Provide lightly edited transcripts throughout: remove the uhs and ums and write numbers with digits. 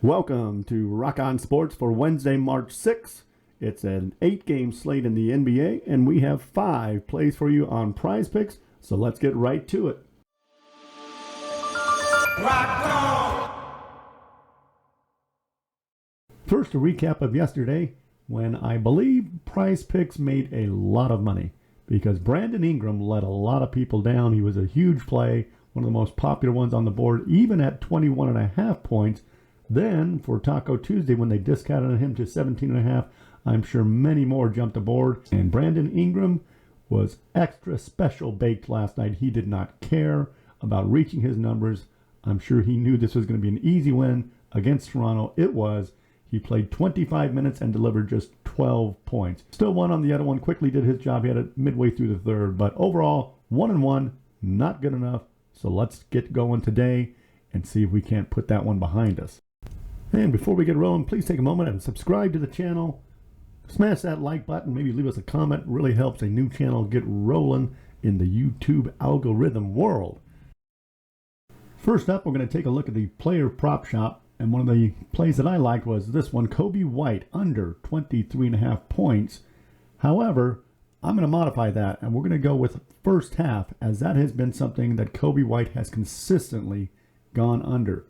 Welcome to Rock On Sports for Wednesday, March 6th. It's an 8-game slate in the NBA, and we have 5 plays for you on Prizepicks, so let's get right to it. Rock on! First, a recap of yesterday when I believe Prizepicks made a lot of money because Brandon Ingram let a lot of people down. He was a huge play, one of the most popular ones on the board, even at 21.5 points. Then, for Taco Tuesday, when they discounted him to 17.5, I'm sure many more jumped aboard. And Brandon Ingram was extra special baked last night. He did not care about reaching his numbers. I'm sure he knew this was going to be an easy win against Toronto. It was. He played 25 minutes and delivered just 12 points. Still won on the other one. Quickly did his job. He had it midway through the third. But overall, 1-1, not good enough. So let's get going today and see if we can't put that one behind us. And before we get rolling, please take a moment and subscribe to the channel. Smash that like button. Maybe leave us a comment. It really helps a new channel get rolling in the YouTube algorithm world. First up, we're going to take a look at the player prop shop. And one of the plays that I liked was this one, Coby White, under 23.5 points. However, I'm going to modify that, and we're going to go with first half, as that has been something that Coby White has consistently gone under.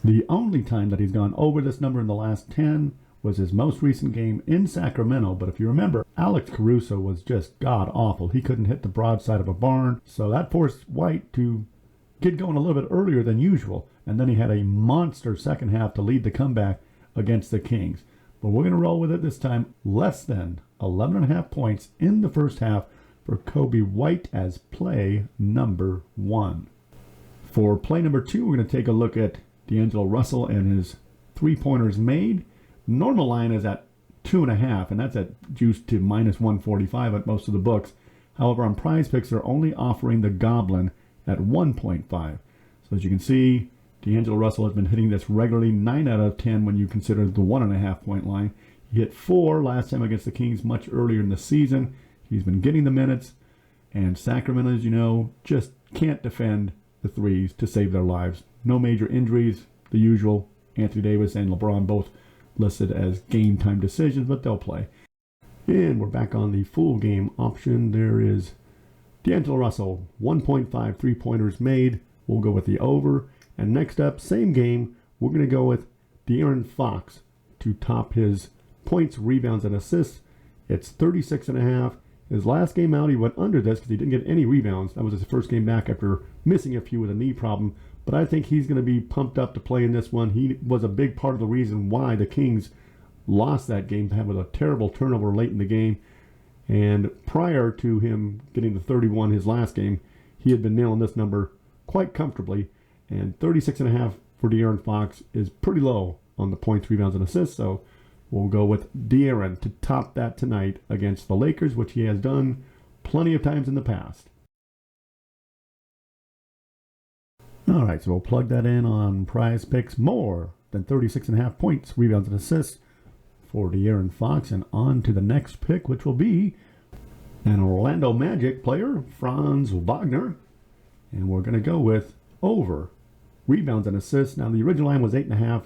The only time that he's gone over this number in the last 10 was his most recent game in Sacramento. But if you remember, Alex Caruso was just god-awful. He couldn't hit the broadside of a barn. So that forced White to get going a little bit earlier than usual. And then he had a monster second half to lead the comeback against the Kings. But we're going to roll with it this time. Less than 11.5 points in the first half for Coby White as play number 1. For play number 2, we're going to take a look at D'Angelo Russell and his 3-pointers made. Normal line is at 2.5, and that's at juiced to minus 145 at most of the books. However, on Prizepicks, they're only offering the Goblin at 1.5. So as you can see, D'Angelo Russell has been hitting this regularly, 9 out of 10 when you consider the 1.5 point line. He hit 4 last time against the Kings much earlier in the season. He's been getting the minutes, and Sacramento, as you know, just can't defend the threes to save their lives. No major injuries, the usual. Anthony Davis and LeBron both listed as game time decisions, but they'll play. And we're back on the full game option. There is D'Angelo Russell, 1.5 3-pointers made. We'll go with the over. And next up, same game, we're going to go with De'Aaron Fox to top his points, rebounds, and assists. It's 36.5. His last game out, he went under this because he didn't get any rebounds. That was his first game back after missing a few with a knee problem. But I think he's going to be pumped up to play in this one. He was a big part of the reason why the Kings lost that game with a terrible turnover late in the game. And prior to him getting the 31 his last game, he had been nailing this number quite comfortably. And 36.5 for De'Aaron Fox is pretty low on the points, rebounds, and assists. So we'll go with De'Aaron to top that tonight against the Lakers, which he has done plenty of times in the past. All right, so we'll plug that in on Prizepicks. More than 36.5 points, rebounds, and assists for De'Aaron Fox. And on to the next pick, which will be an Orlando Magic player, Franz Wagner. And we're going to go with over rebounds and assists. Now, the original line was 8.5.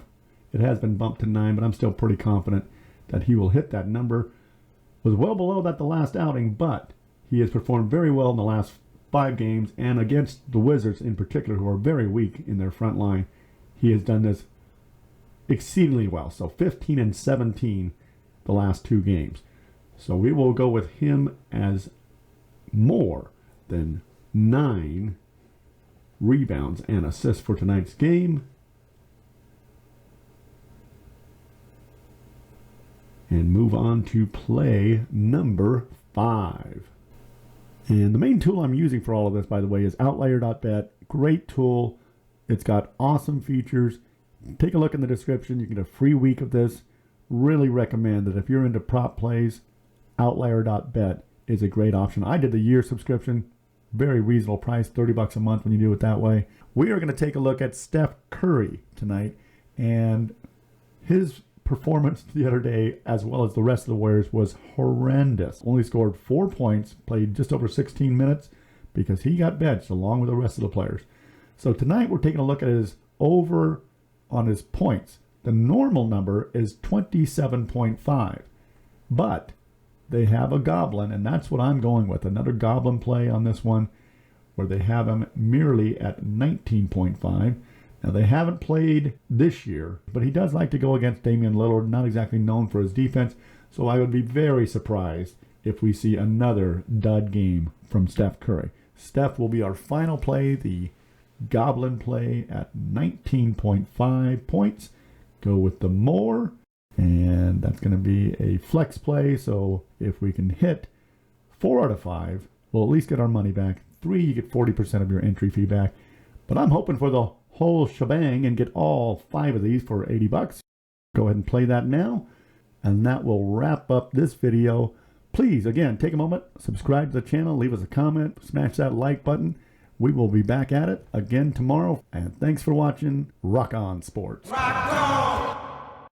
It has been bumped to 9, but I'm still pretty confident that he will hit that number. Was well below that the last outing, but he has performed very well in the last 5 games, and against the Wizards in particular, who are very weak in their front line, he has done this exceedingly well. So 15 and 17 the last 2 games. So we will go with him as more than 9 rebounds and assists for tonight's game. And move on to play number 5. And the main tool I'm using for all of this, by the way, is Outlier.bet. Great tool. It's got awesome features. Take a look in the description. You get a free week of this. Really recommend that if you're into prop plays, Outlier.bet is a great option. I did the year subscription. Very reasonable price, $30 a month when you do it that way. We are going to take a look at Steph Curry tonight. And his performance the other day, as well as the rest of the Warriors, was horrendous. Only scored 4 points, played just over 16 minutes because he got benched along with the rest of the players. So tonight we're taking a look at his over on his points. The normal number is 27.5. But they have a goblin, and that's what I'm going with. Another goblin play on this one, where they have him merely at 19.5. Now, they haven't played this year, but he does like to go against Damian Lillard, not exactly known for his defense, so I would be very surprised if we see another dud game from Steph Curry. Steph will be our final play, the goblin play at 19.5 points. Go with the more, and that's going to be a flex play, so if we can hit 4 out of 5, we'll at least get our money back. 3, you get 40% of your entry fee back, but I'm hoping for the whole shebang and get all 5 of these for $80. Go ahead and play that now, and that will wrap up this video. Please, again, take a moment, subscribe to the channel, leave us a comment, smash that like button. We will be back at it again tomorrow, and thanks for watching Rock On Sports. Rock on!